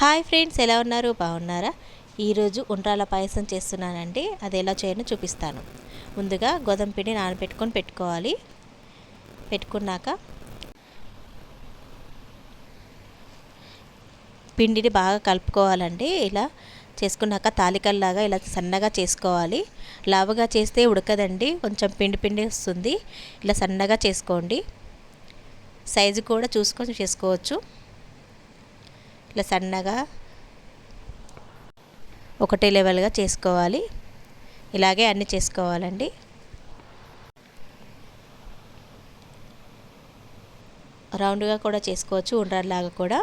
Hi friends, ఎలా ఉన్నారు? బాగున్నారా? ఈరోజు ఉండ్రాల పాయసం చేస్తున్నానండి. అది ఎలా చేయాలో చూపిస్తాను. ముందుగా గోధుమ పిండి నానబెట్టుకొని పెట్టుకున్నాక పిండిని బాగా కలుపుకోవాలండి. ఇలా చేసుకున్నాక తాలికల్లాగా ఇలా సన్నగా చేసుకోవాలి. లావుగా చేస్తే ఉడకదండి, కొంచెం పిండి పిండి వస్తుంది. ఇలా సన్నగా చేసుకోండి. సైజు కూడా చూసుకొని చేసుకోవచ్చు. ఇలా సన్నగా ఒకటే లెవెల్గా చేసుకోవాలి. ఇలాగే అన్నీ చేసుకోవాలండి. రౌండ్గా కూడా చేసుకోవచ్చు, ఉండ్రాల్లాగా కూడా.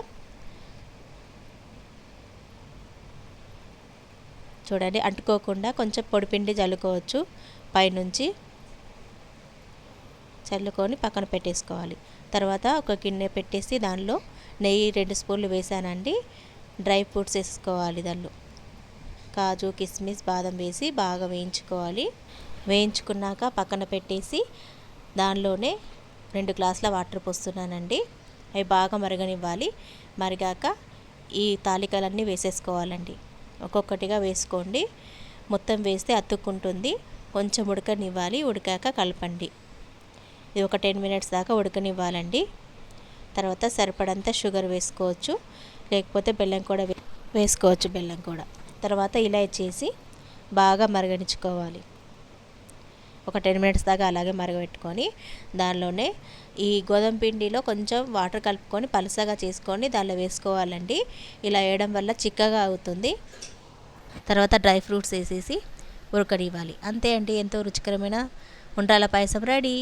చూడండి, అంటుకోకుండా కొంచెం పొడిపిండి చల్లుకోవచ్చు. పైనుంచి చల్లుకొని పక్కన పెట్టేసుకోవాలి. తర్వాత ఒక గిన్నె పెట్టేసి దానిలో నెయ్యి 2 స్పూన్లు వేసానండి. డ్రై ఫ్రూట్స్ వేసుకోవాలి. దానిలో కాజు, కిస్మిస్, బాదం వేసి బాగా వేయించుకోవాలి. వేయించుకున్నాక పక్కన పెట్టేసి దానిలోనే 2 గ్లాసుల వాటర్ పోస్తున్నానండి. అవి బాగా మరగనివ్వాలి. మరిగాక ఈ తాలికలన్నీ వేసేసుకోవాలండి. ఒక్కొక్కటిగా వేసుకోండి. మొత్తం వేస్తే అతుక్కుంటుంది. కొంచెం ఉడకనివ్వాలి. ఉడికాక కలపండి. ఇది ఒక 10 మినిట్స్ దాకా ఉడకనివ్వాలండి. తర్వాత సరిపడంత షుగర్ వేసుకోవచ్చు, లేకపోతే బెల్లం కూడా వేసుకోవచ్చు. బెల్లం కూడా తర్వాత ఇలా చేసి బాగా మరగనిచ్చుకోవాలి. ఒక 10 మినిట్స్ దాకా అలాగే మరగబెట్టుకొని దానిలోనే ఈ గోధుమ పిండిలో కొంచెం వాటర్ కలుపుకొని పలుసగా చేసుకొని దానిలో వేసుకోవాలండి. ఇలా వేయడం వల్ల చిక్కగా అవుతుంది. తర్వాత డ్రై ఫ్రూట్స్ వేసేసి ఉడకనివ్వాలి. అంతే అండి, ఎంతో రుచికరమైన ఉండ్రాల పాయసం రెడీ.